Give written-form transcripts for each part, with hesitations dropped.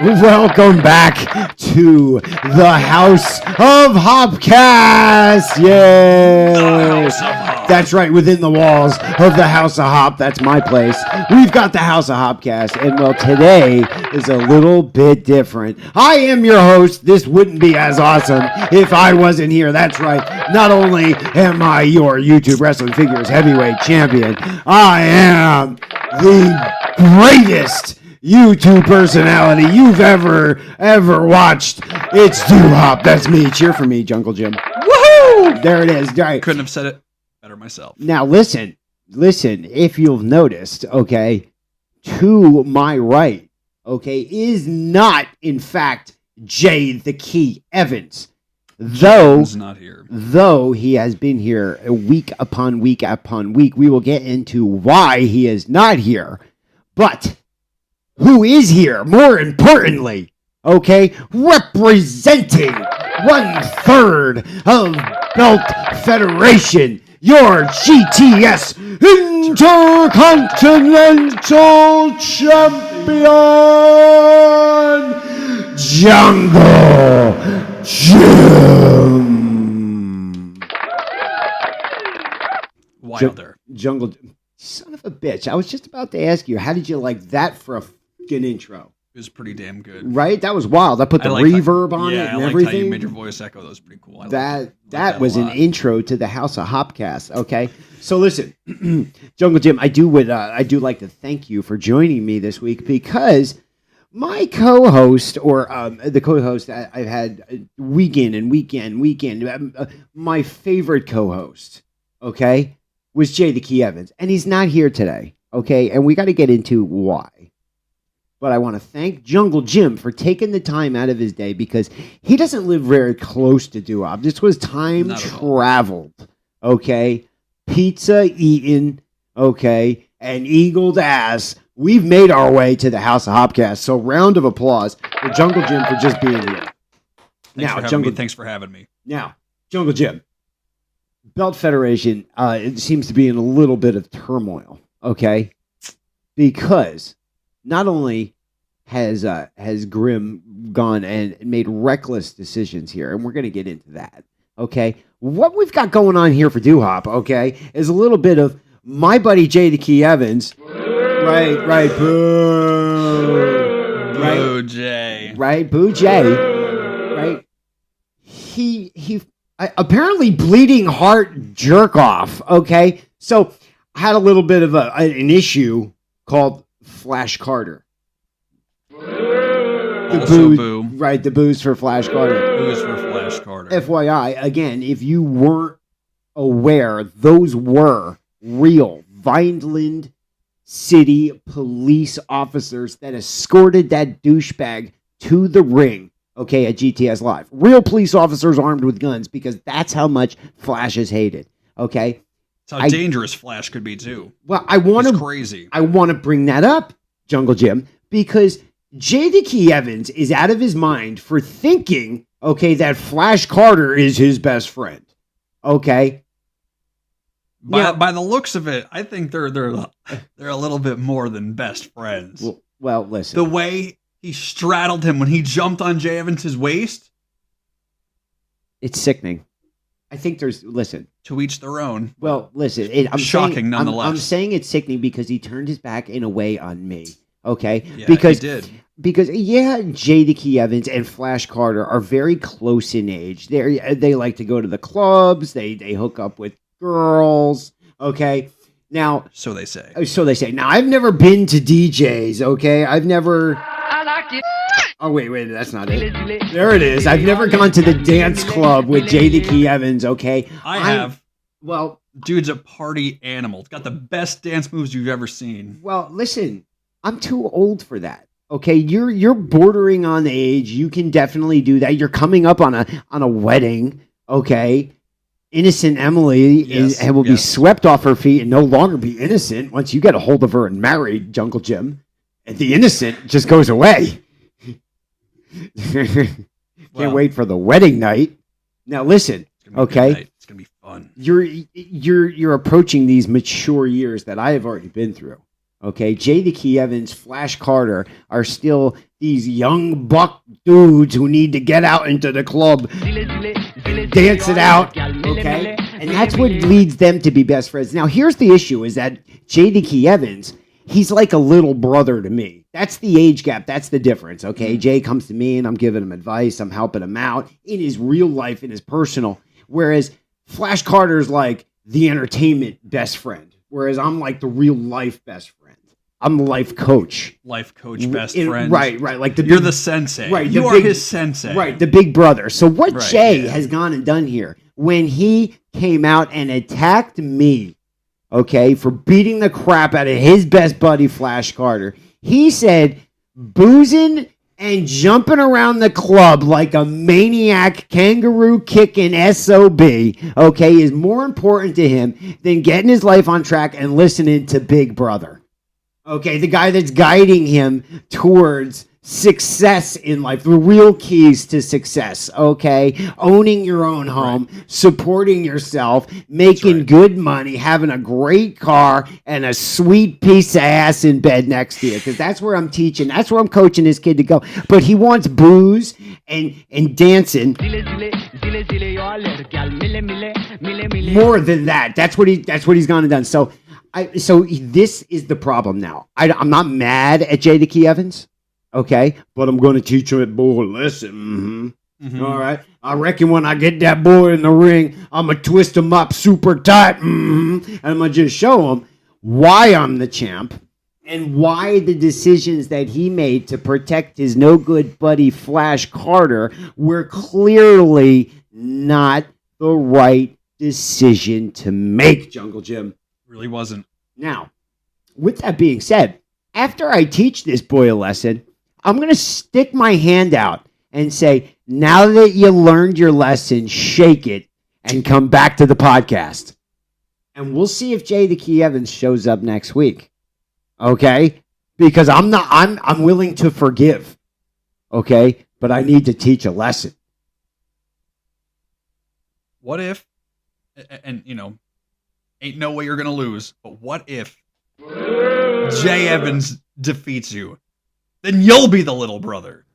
Welcome back to the House of HopCast. Yes, that's right. Within the walls of the House of Hop, that's my place. We've got the House of HopCast, and well, today is a little bit different. I am your host. This wouldn't be as awesome if I wasn't here. That's right. Not only am I your YouTube Wrestling Figures Heavyweight Champion, I am the greatest YouTube personality you've ever watched. It's Hop. That's me. Cheer for me, Jungle Jim. Woohoo! There it is. All right. Couldn't have said it better myself. Now listen. If you've noticed, okay, to my right, okay, is not in fact Jay the Key Evans. He's not here. Though he has been here week upon week upon week. We will get into why he is not here, but who is here, more importantly, okay, representing 1/3 of Belt Federation, your GTS Intercontinental Champion, Jungle Jim. Wilder. Jungle, son of a bitch. I was just about to ask you, how did you like that for a fucking intro? It was pretty damn good. Right? That was wild. I put the reverb on it and everything. How you made your voice echo. That was pretty cool. That was an intro to the House of HopCast. Okay, so listen, Jungle Jim, I do like to thank you for joining me this week because my co-host, or the co-host I've had week in and weekend, my favorite co-host, okay, was Jay the Key Evans, and he's not here today. Okay, and we got to get into why. But I want to thank Jungle Jim for taking the time out of his day because he doesn't live very close to Doo-Wop. This was time traveled, okay? Pizza eaten, okay? And eagled ass. We've made our way to the House of HopCast. So round of applause for Jungle Jim for just being here. Thanks for having me. Now, Jungle Jim, Belt Federation, it seems to be in a little bit of turmoil, okay? Because not only has Grim gone and made reckless decisions here, and we're going to get into that, okay? What we've got going on here for Doo-Hop, okay, is a little bit of my buddy Jay the Key Evans. Right, boo. Boo, Jay. Right, boo, Jay. Right. He apparently bleeding heart jerk off, okay? So I had a little bit of an issue called Flash Carter. Boo. Right, the booze for Flash Carter. Booze for Flash Carter. FYI, again, if you weren't aware, those were real Vineland City police officers that escorted that douchebag to the ring, okay, at GTS Live. Real police officers armed with guns because that's how much Flash is hated, okay? That's how dangerous Flash could be, too. Well, I want to bring that up, Jungle Jim, because Jay the Key Evans is out of his mind for thinking, okay, that Flash Carter is his best friend. Okay. By the looks of it, I think they're a little bit more than best friends. Well, listen. The way he straddled him when he jumped on Jay Evans' waist. It's sickening. I think listen. To each their own. Well, listen. I'm shocking nonetheless. I'm saying it's sickening because he turned his back in a way on me. Okay? Yeah, because he did. Because, Jay the Key Evans and Flash Carter are very close in age. They like to go to the clubs. They hook up with girls. Okay? Now... So they say. Now, I've never been to DJs, okay? I like it. Oh, wait, that's not it. There it is. I've never gone to the dance club with Jay the Key Evans, okay? I have. Well... Dude's a party animal. It's got the best dance moves you've ever seen. Well, listen... I'm too old for that. Okay, you're bordering on age. You can definitely do that. You're coming up on a wedding. Okay, innocent Emily will be swept off her feet and no longer be innocent once you get a hold of her and marry Jungle Jim. And the innocent just goes away. Can't wait for the wedding night. Now listen. Okay, it's gonna be fun. You're approaching these mature years that I have already been through. Okay, Jay the Key Evans, Flash Carter are still these young buck dudes who need to get out into the club, dance it out, okay? And that's what leads them to be best friends. Now, here's the issue, is that J.D. Evans, he's like a little brother to me. That's the age gap. That's the difference, okay? Jay comes to me, and I'm giving him advice. I'm helping him out in his real life, in his personal. Whereas Flash Carter's like the entertainment best friend, whereas I'm like the real life best friend. I'm the life coach. Life coach, best friend. Right. Like you're the sensei. Right. You are his sensei. Right. The big brother. So what Jay has gone and done here, when he came out and attacked me, okay, for beating the crap out of his best buddy, Flash Carter, he said boozing and jumping around the club like a maniac, kangaroo kicking SOB, okay, is more important to him than getting his life on track and listening to Big Brother. Okay, the guy that's guiding him towards success in life, the real keys to success, okay? Owning your own home, supporting yourself, making good money, having a great car, and a sweet piece of ass in bed next to you. Because that's where I'm teaching, that's where I'm coaching this kid to go. But he wants booze and dancing. More than that. That's what he's gone and done. So this is the problem now. I'm not mad at J.D. Evans, okay? But I'm going to teach him that boy a lesson. All right? I reckon when I get that boy in the ring, I'm going to twist him up super tight. And I'm going to just show him why I'm the champ and why the decisions that he made to protect his no-good buddy Flash Carter were clearly not the right decision to make, Jungle Jim. Really wasn't. Now, with that being said, after I teach this boy a lesson, I'm going to stick my hand out and say, now that you learned your lesson, shake it and come back to the podcast. And we'll see if J.D. Evans shows up next week. Okay? Because I'm willing to forgive. Okay? But I need to teach a lesson. What if, and ain't no way you're going to lose, but what if Jay Evans defeats you? Then you'll be the little brother.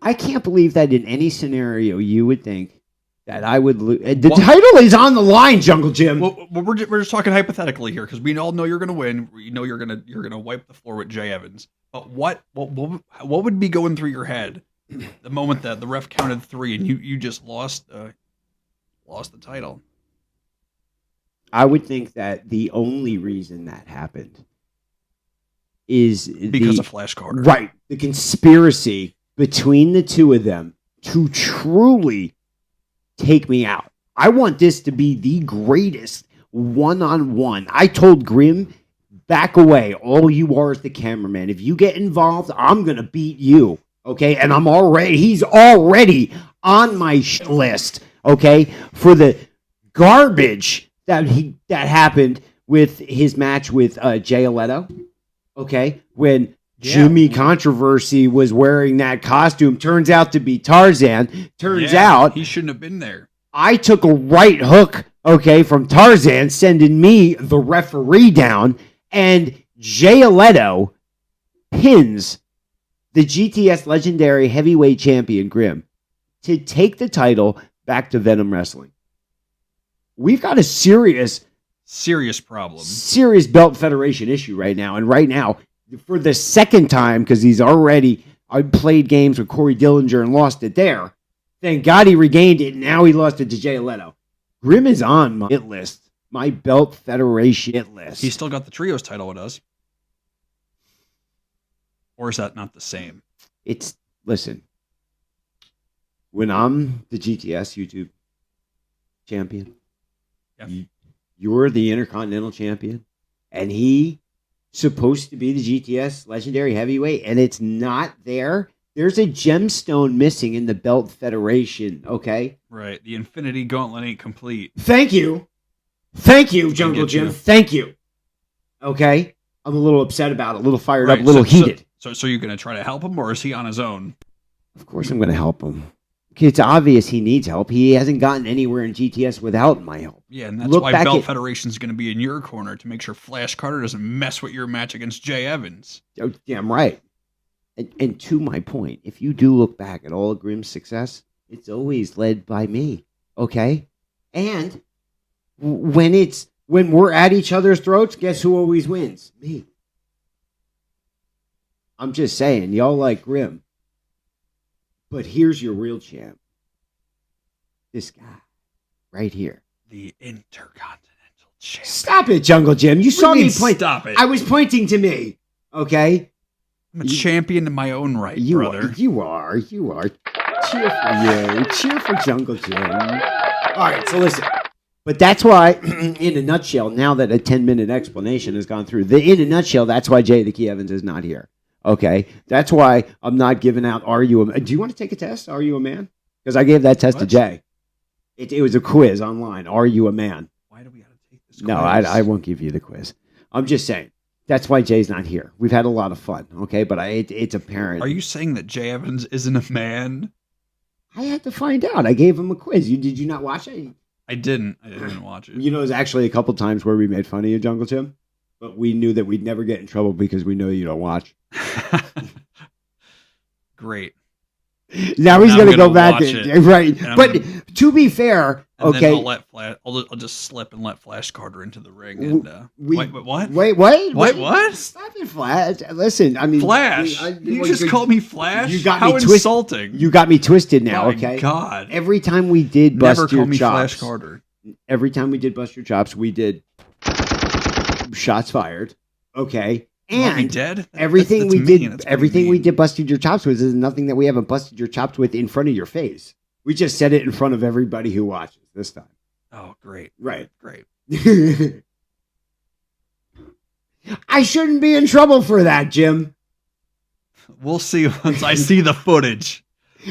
I can't believe that in any scenario you would think that I would lose. The title is on the line, Jungle Jim. Well, we're just talking hypothetically here because we all know you're going to win. We know you're going to wipe the floor with Jay Evans. But what would be going through your head the moment that the ref counted 3 and you just lost the title? I would think that the only reason that happened is because of Flash Carter. Right. The conspiracy between the two of them to truly take me out. I want this to be the greatest one-on-one. I told Grim, back away. All you are is the cameraman. If you get involved, I'm going to beat you. Okay? And he's already on my list. Okay? For the garbage that happened with his match with Jay Leto. Okay? When Jimmy Controversy was wearing that costume, turns out to be Tarzan. Turns out he shouldn't have been there. I took a right hook, okay, from Tarzan, sending me, the referee, down, and Jay Leto pins the GTS Legendary Heavyweight Champion Grim to take the title back to Venom Wrestling. We've got a serious problem. Serious belt federation issue right now. And right now, for the second time, because I played games with Corey Dillinger and lost it there. Thank God he regained it, and now he lost it to Jay Leto. Grim is on my hit list, my belt federation hit list. He still got the trios title with us. Or is that not the same? Listen, when I'm the GTS YouTube champion, you're the Intercontinental champion, and he supposed to be the GTS Legendary Heavyweight, and it's not there. There's a gemstone missing in the belt federation, okay? Right. The Infinity Gauntlet ain't complete. Thank you. Thank you, Jungle Jim. Thank you. Okay? I'm a little upset about it, a little fired up, a little heated. So you're going to try to help him, or is he on his own? Of course I'm going to help him. it's obvious he needs help. He hasn't gotten anywhere in GTS without my help. Yeah, and that's Look why back Belt at- Federation's going to be in your corner to make sure Flash Carter doesn't mess with your match against Jay Evans. Oh, damn right. And to my point, if you do look back at all of Grimm's success, it's always led by me. Okay? And when we're at each other's throats, guess who always wins? Me. I'm just saying, y'all like Grimm. But here's your real champ. This guy. Right here. The Intercontinental Champion. Stop it, Jungle Jim. You saw me point. Stop it. I was pointing to me. Okay? I'm a champion in my own right, brother. You are. Cheer for you. Cheer for Jungle Jim. All right, so listen. But that's why, in a nutshell, now that a 10-minute explanation has gone through, in a nutshell, that's why Jay the Key Evans is not here. Okay? That's why I'm not giving out, are you a man? Do you want to take a test? Are you a man? Because I gave that test to Jay. It was a quiz online. Are you a man? Why do we got to take this quiz? No, I won't give you the quiz. I'm just saying. That's why Jay's not here. We've had a lot of fun, okay? But it's apparent. Are you saying that Jay Evans isn't a man? I had to find out. I gave him a quiz. Did you not watch it? I didn't watch it. You know, there's actually a couple times where we made fun of you, Jungle Jim, but we knew that we'd never get in trouble because we know you don't watch. Great. Now he's going to go back. Right. And But to be fair, okay. Then I'll just slip and let Flash Carter into the ring. And, wait, what? Wait. Stop it, Flash. Listen, I mean. Flash? You just called me Flash? You got How me insulting. You got me twisted now, okay? My God. Every time we did Bust Never Your call me Chops. Flash Carter. Every time we did Bust Your Chops, we did Shots Fired, okay? And dead? everything That's we mean. did, everything we did, busted your chops with is nothing that we haven't busted your chops with in front of your face. We just said it in front of everybody who watches this time. Oh, great! Right, great. I shouldn't be in trouble for that, Jim. We'll see once I see the footage.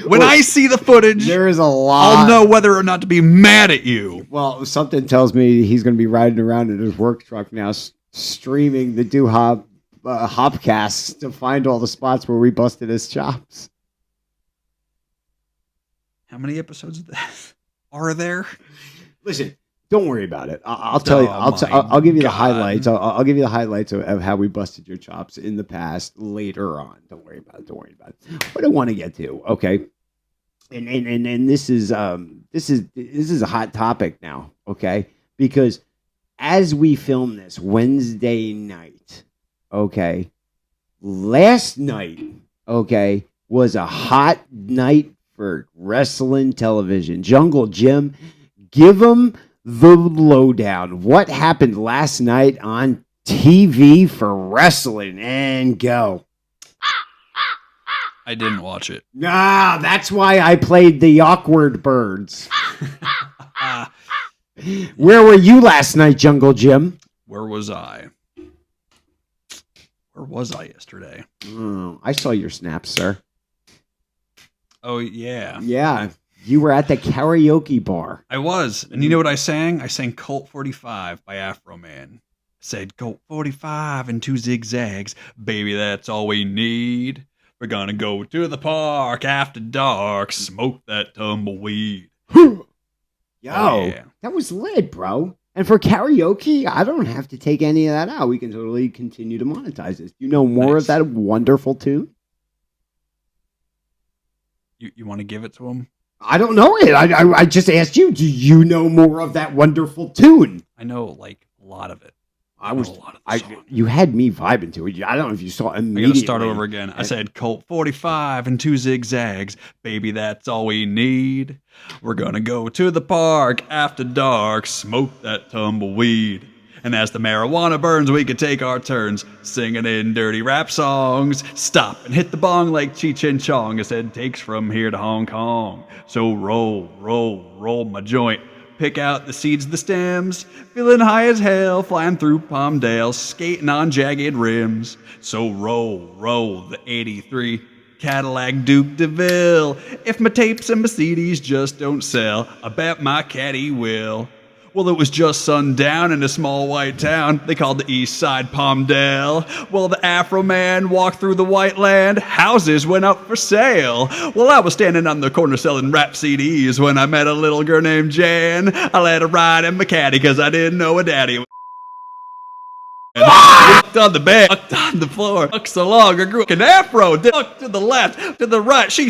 When I see the footage, there is a lot. I'll know whether or not to be mad at you. Well, something tells me he's going to be riding around in his work truck now, streaming the HopCast to find all the spots where we busted his chops. How many episodes of that are there? Listen, don't worry about it. I'll tell you. I'll give you the highlights. I'll give you the highlights of how we busted your chops in the past later on. Don't worry about it. What I want to get to, okay? And this is a hot topic now, okay? Because as we film this Wednesday night, okay, last night, okay, was a hot night for wrestling television. Jungle Jim, give them the lowdown. What happened last night on TV for wrestling? And go. I didn't watch it. Nah, that's why I played the awkward birds. Where were you last night, Jungle Jim? Where was I? Where was I yesterday? I saw your snaps, sir. Oh, yeah. Yeah, you were at the karaoke bar. I was. And you know what I sang? I sang Colt 45 by Afro Man. I said, Colt 45 and 2 zigzags. Baby, that's all we need. We're gonna go to the park after dark. Smoke that tumbleweed. Yo, yeah. That was lit, bro. And for karaoke, I don't have to take any of that out. We can totally continue to monetize this. You know more of that wonderful tune? You want to give it to him? I don't know it. I just asked you. Do you know more of that wonderful tune? I know like a lot of it. You had me vibing to it. I don't know if you saw immediately. I gotta start over again. I said Colt 45 and 2 zigzags. Baby, that's all we need. We're gonna go to the park after dark. Smoke that tumbleweed. And as the marijuana burns, we could take our turns singing in dirty rap songs. Stop and hit the bong like Cheech and Chong. I said takes from here to Hong Kong. So roll my joint. Pick out the seeds, the stems, feeling high as hell, flying through Palmdale, skating on jagged rims. So roll the 83 Cadillac Duke DeVille. If my tapes and my CDs just don't sell, I bet my caddy will. Well, it was just sundown in a small white town they called the East Side Palmdale. Well, the Afro man walked through the white land. Houses went up for sale. Well, I was standing on the corner selling rap CDs when I met a little girl named Jan. I let her ride in my caddy because I didn't know a daddy. Walked on the bed, walked on the floor, walked so long, I grew an afro, ducked to the left, to the right, she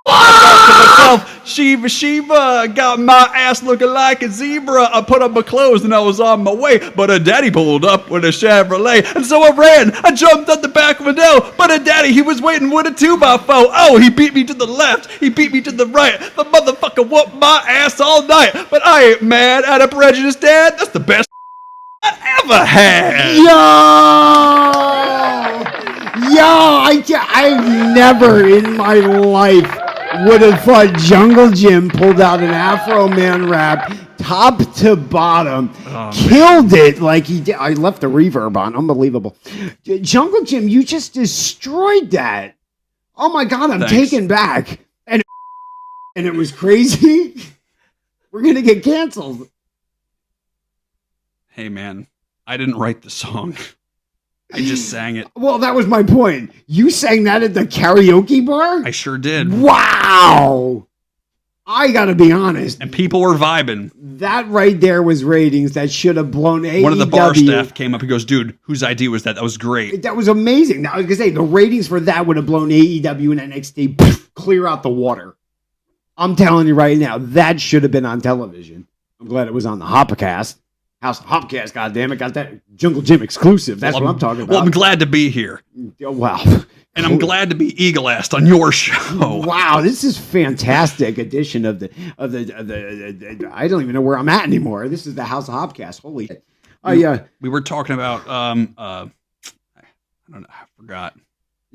I thought to myself, Shiva, got my ass looking like a zebra. I put on my clothes and I was on my way, but her daddy pulled up with a Chevrolet, and so I ran. I jumped on the back of a Dell, but her daddy, he was waiting with a 2x4. Oh, he beat me to the left, he beat me to the right. The motherfucker whooped my ass all night, but I ain't mad at a prejudiced dad. That's the best I ever had. I've never in my life would have thought Jungle Jim pulled out an Afro Man rap, top to bottom, killed it like he did. I left the reverb on. Unbelievable. Jungle Jim, you just destroyed that. Oh my God, I'm taken back. And it was crazy. We're going to get canceled. Hey, man, I didn't write the song. I just sang it. Well, that was my point. You sang that at the karaoke bar? I sure did. Wow. I got to be honest. And people were vibing. That right there was ratings that should have blown AEW. One of the bar staff came up and goes, dude, whose idea was that? That was great. That was amazing. Now, I was going to say, the ratings for that would have blown AEW and NXT clear out the water. I'm telling you right now, that should have been on television. I'm glad it was on the HopCast. House of HopCast, goddammit, got that Jungle Jim exclusive. That's what I'm talking about. Well, I'm glad to be here. Wow. And I'm glad to be eagle-assed on your show. Wow, this is fantastic edition of the I don't even know where I'm at anymore. This is the House of HopCast. Holy shit. We were talking about I don't know, I forgot.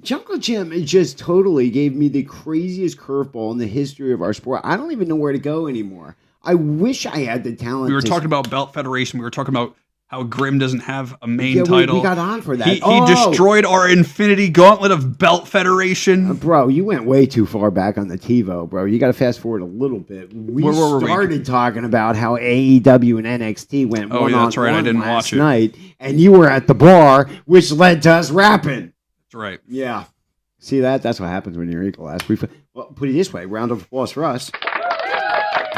Jungle Jim just totally gave me the craziest curveball in the history of our sport. I don't even know where to go anymore. I wish I had the talent. We were talking about Belt Federation. We were talking about how Grimm doesn't have a main title. We got on for that. He destroyed our Infinity Gauntlet of Belt Federation. Bro, you went way too far back on the TiVo, bro. You got to fast forward a little bit. We started talking about how AEW and NXT went one on that's right. one I didn't last watch it. night, and you were at the bar, which led to us rapping. That's right. Yeah. See that? That's what happens when you're equalized. Well, put it this way, round of applause for us.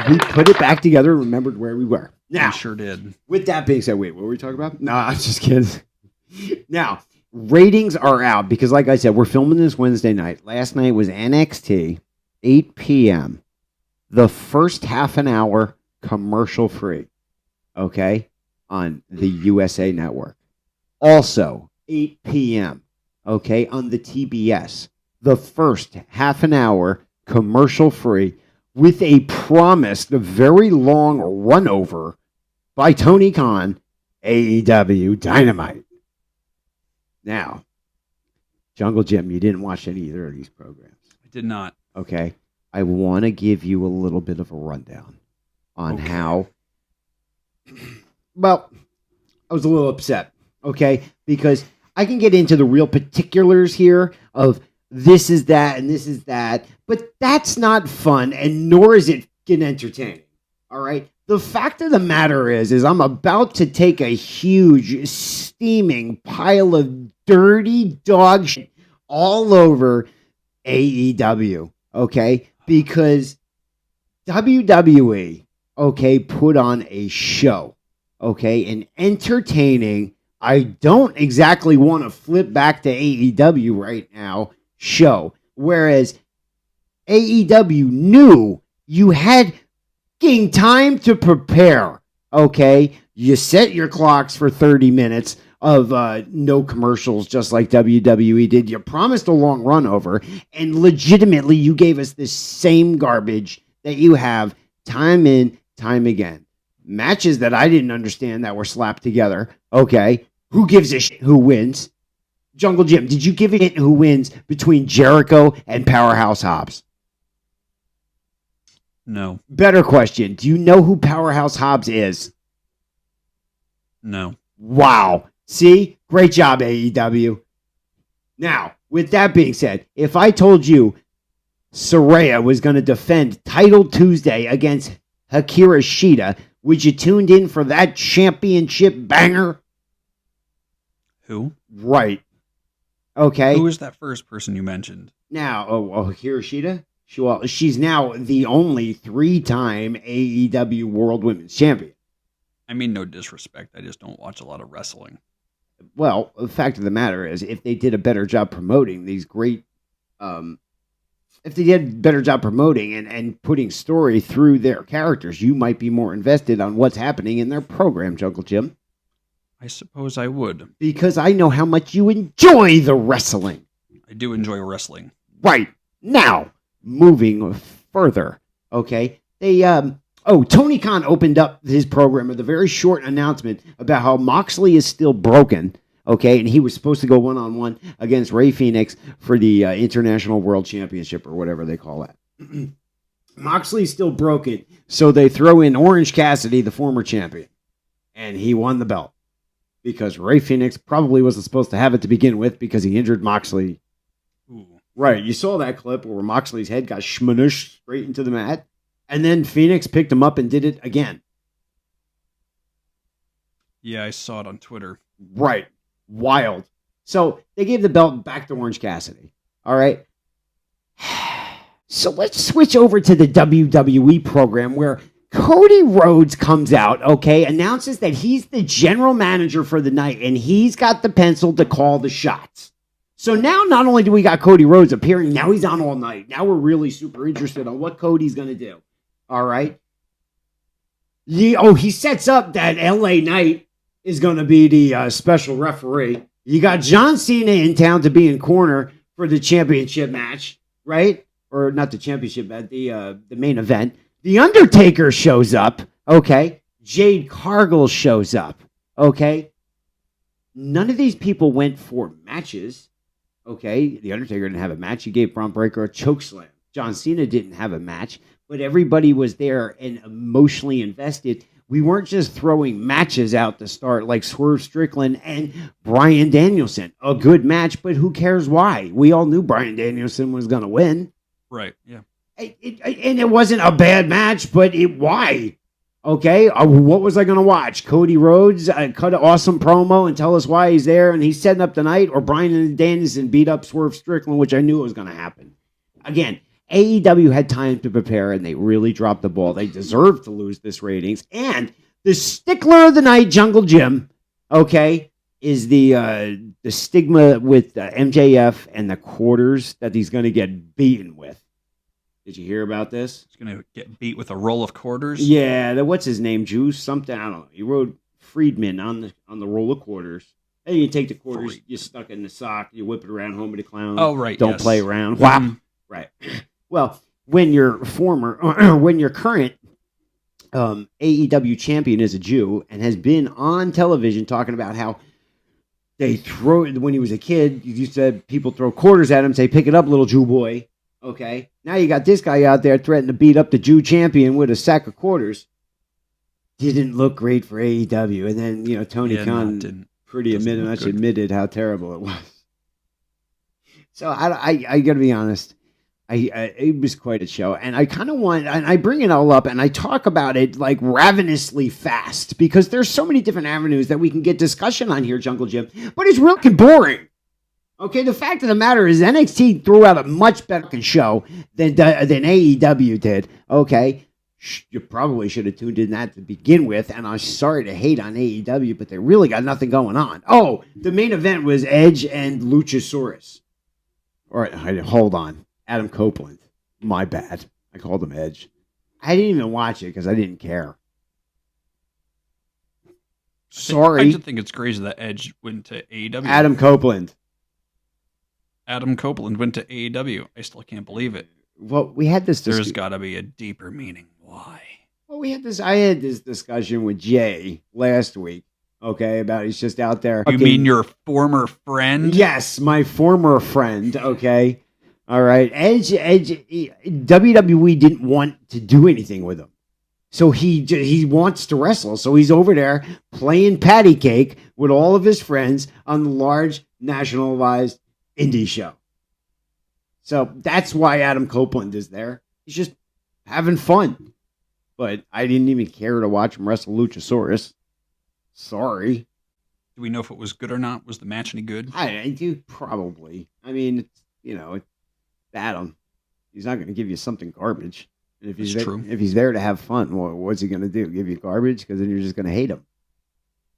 We put it back together and remembered where we were. Now, we sure did. With that being said, wait, what were we talking about? No, I'm just kidding. Now, ratings are out because, like I said, we're filming this Wednesday night. Last night was NXT, 8 p.m. The first half an hour commercial free, okay, on the USA Network. Also, 8 p.m., okay, on the TBS. The first half an hour commercial free with a promised very long run over by Tony Khan, AEW Dynamite. Now, Jungle Jim, you didn't watch either of these programs. I did not. Okay. I want to give you a little bit of a rundown on how, well, I was a little upset, okay, because I can get into the real particulars here of this is that and this is that, but that's not fun, and nor is it entertaining. All right. The fact of the matter is I'm about to take a huge, steaming pile of dirty dog shit all over AEW. Okay, because WWE, okay, put on a show. Okay, an entertaining. I don't exactly want to flip back to AEW right now. Show. Whereas AEW knew you had time to prepare. Okay, you set your clocks for 30 minutes of no commercials, just like WWE did. You promised a long run over, and legitimately you gave us the same garbage that you have time in, time again. Matches that I didn't understand that were slapped together. Okay, who gives a shit who wins? Jungle Jim, did you give a shit who wins between Jericho and Powerhouse Hobbs? No. Better question. Do you know who Powerhouse Hobbs is? No. Wow. See? Great job, AEW. Now, with that being said, if I told you Saraya was going to defend Title Tuesday against Hikaru Shida. Would you tuned in for that championship banger? Who? Right. Okay. Who is that first person you mentioned? Now, Hikaru Shida? She's now the only 3-time AEW World Women's Champion. I mean, no disrespect. I just don't watch a lot of wrestling. Well, the fact of the matter is, if they did a better job promoting these great, if they did a better job promoting and putting story through their characters, you might be more invested on what's happening in their program, Jungle Jim. I suppose I would. Because I know how much you enjoy the wrestling. I do enjoy wrestling. Right. Now, moving further, okay? Tony Khan opened up his program with a very short announcement about how Moxley is still broken, okay? And he was supposed to go one-on-one against Rey Fenix for the International World Championship or whatever they call that. Moxley's still broken, so they throw in Orange Cassidy, the former champion, and he won the belt because Rey Fenix probably wasn't supposed to have it to begin with because he injured Moxley. Ooh. Right, you saw that clip where Moxley's head got shmanished straight into the mat. And then Phoenix picked him up and did it again. Yeah, I saw it on Twitter. Right. Wild. So they gave the belt back to Orange Cassidy. All right. So let's switch over to the WWE program where Cody Rhodes comes out, okay, announces that he's the general manager for the night and he's got the pencil to call the shots. So now not only do we got Cody Rhodes appearing, now he's on all night. Now we're really super interested on what Cody's going to do. All right. He sets up that LA Knight is going to be the special referee. You got John Cena in town to be in corner for the championship match, right? Or not the championship match, the main event. The Undertaker shows up, okay? Jade Cargill shows up, okay? None of these people went for matches, okay? The Undertaker didn't have a match. He gave Braun Breaker a chokeslam. John Cena didn't have a match. But everybody was there and emotionally invested. We weren't just throwing matches out to start like Swerve Strickland and Bryan Danielson. A good match, but who cares why? We all knew Bryan Danielson was going to win. Right, yeah. And it wasn't a bad match, but why? Okay, what was I going to watch? Cody Rhodes cut an awesome promo and tell us why he's there and he's setting up the night? Or Bryan Danielson beat up Swerve Strickland, which I knew was going to happen. Again, AEW had time to prepare, and they really dropped the ball. They deserved to lose this ratings. And the stickler of the night, Jungle Jim, okay, is the stigma with MJF and the quarters that he's going to get beaten with. Did you hear about this? He's going to get beat with a roll of quarters? Yeah, what's his name? Juice? Something, I don't know. He wrote Friedman on the roll of quarters. And you take the quarters, you stuck it in the sock, you whip it around home of the clown. Oh, right, Don't play around. Whap. Mm-hmm. Right. Well, when your current AEW champion is a Jew and has been on television talking about how they throw it when he was a kid, you said people throw quarters at him, say, pick it up, little Jew boy. Okay. Now you got this guy out there threatening to beat up the Jew champion with a sack of quarters. Didn't look great for AEW. And then, Tony Khan admitted how terrible it was. So I got to be honest. It was quite a show, and I kind of want, and I bring it all up, and I talk about it like ravenously fast because there's so many different avenues that we can get discussion on here, Jungle Jim. But it's really boring. Okay, the fact of the matter is NXT threw out a much better show than AEW did. Okay, you probably should have tuned in that to begin with, and I'm sorry to hate on AEW, but they really got nothing going on. Oh, the main event was Edge and Luchasaurus. All right, hold on. Adam Copeland. My bad. I called him Edge. I didn't even watch it because I didn't care. Sorry. I just think it's crazy that Edge went to AEW. Adam Copeland went to AEW. I still can't believe it. Well, we had this. There's got to be a deeper meaning. Why? Well, I had this discussion with Jay last week. Okay, about he's just out there. You mean your former friend? Yes, my former friend. Okay. All right, Edge, WWE didn't want to do anything with him. So he wants to wrestle. So he's over there playing patty cake with all of his friends on the large nationalized indie show. So that's why Adam Copeland is there. He's just having fun. but I didn't even care to watch him wrestle Luchasaurus. Sorry. Do we know if it was good or not? Was the match any good? I do probably. I mean, it's, it's Adam. He's not going to give you something garbage. And if he's there to have fun, well, what's he going to do? Give you garbage? Because then you're just going to hate him.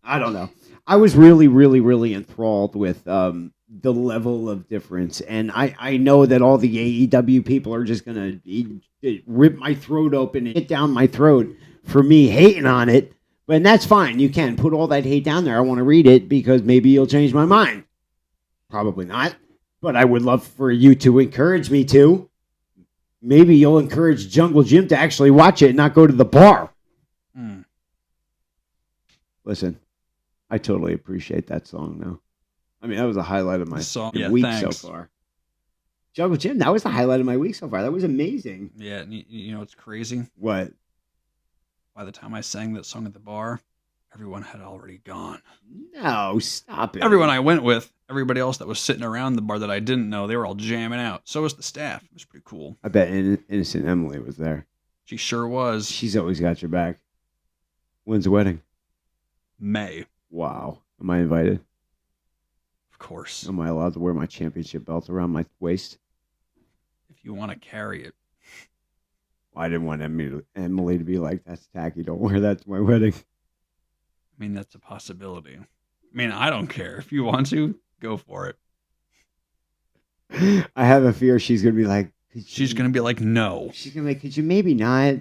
I don't know. I was really, really, really enthralled with the level of difference. And I know that all the AEW people are just going to rip my throat open and get down my throat for me hating on it. But that's fine. You can put all that hate down there. I want to read it because maybe you'll change my mind. Probably not. But I would love for you to encourage me to. Maybe you'll encourage Jungle Jim to actually watch it and not go to the bar. Listen, I totally appreciate that song, though. I mean, that was the highlight of my week so far. Jungle Jim, that was the highlight of my week so far. That was amazing. Yeah, you know what's crazy? What? By the time I sang that song at the bar, everyone had already gone. No, stop it. Everyone I went with, everybody else that was sitting around the bar that I didn't know, they were all jamming out. So was the staff. It was pretty cool. I bet Innocent Emily was there. She sure was. She's always got your back. When's the wedding? May. Wow. Am I invited? Of course. Am I allowed to wear my championship belt around my waist? If you want to carry it. I didn't want Emily to be like, that's tacky. Don't wear that to my wedding. I mean, that's a possibility. I mean, I don't care. If you want to, go for it. I have a fear she's going to be like... She's going to be like, no. She's going to be like, could you maybe not?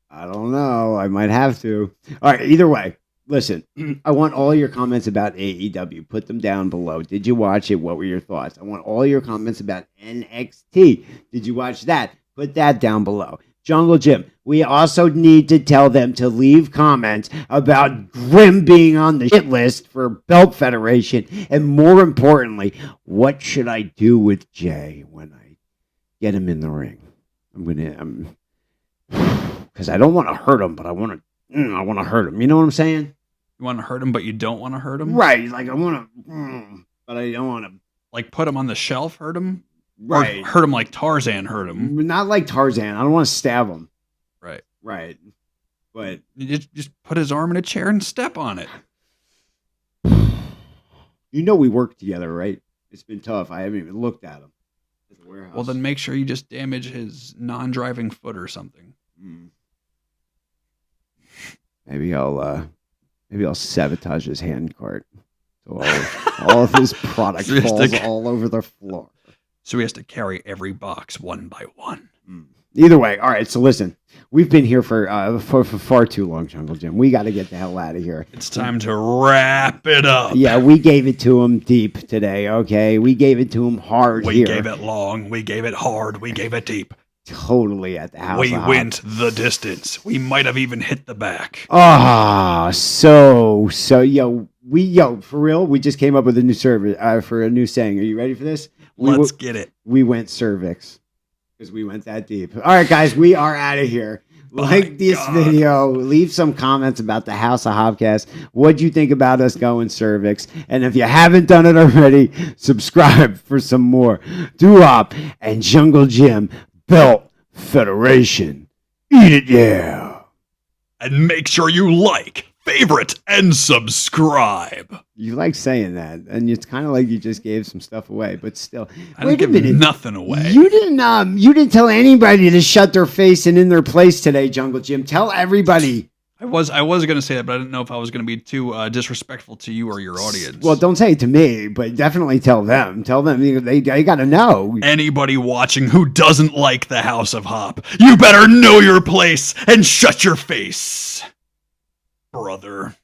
I don't know. I might have to. All right, either way. Listen, I want all your comments about AEW. Put them down below. Did you watch it? What were your thoughts? I want all your comments about NXT. Did you watch that? Put that down below. Jungle Jim, we also need to tell them to leave comments about Grim being on the shit list for Belt Federation. And more importantly, what should I do with Jay when I get him in the ring? Because I don't want to hurt him, but I want to hurt him. You know what I'm saying? You want to hurt him, but you don't want to hurt him? Right. Like, I want to, but I don't want to. Like, put him on the shelf, hurt him? Right. Or hurt him like Tarzan hurt him? Not like Tarzan. I don't want to stab him. Right. Right. But. You just put his arm in a chair and step on it. You know we work together, right? It's been tough. I haven't even looked at him at the warehouse. Well, then make sure you just damage his non-driving foot or something. Maybe I'll sabotage his hand cart. So all of his product falls all over the floor. So he has to carry every box one by one. Either way, all right. So listen, we've been here for far too long, Jungle Jim. We got to get the hell out of here. It's time to wrap it up. Yeah, we gave it to him deep today. Okay, we gave it to him hard. We gave it long. We gave it hard. We gave it deep. Totally at the house. We went the distance. We might have even hit the back. So for real, we just came up with a new service for a new saying. Are you ready for this? Let's get it. We went cervix because we went that deep. All right, guys, we are out of here. Like this video, leave some comments about the House of HopCast. What'd you think about us going cervix? And if you haven't done it already, subscribe for some more Doo-Wop and Jungle Jim Belt Federation. Eat it, yeah. And make sure you like, favorite, and subscribe. You like saying that, and it's kind of like you just gave some stuff away, but still. I didn't give nothing away. You didn't tell anybody to shut their face and in their place today, Jungle Jim. Tell everybody. I was going to say that, but I didn't know if I was going to be too disrespectful to you or your audience. Well, don't say it to me, but definitely tell them. Tell them they got to know. Anybody watching who doesn't like the House of Hop, you better know your place and shut your face, brother.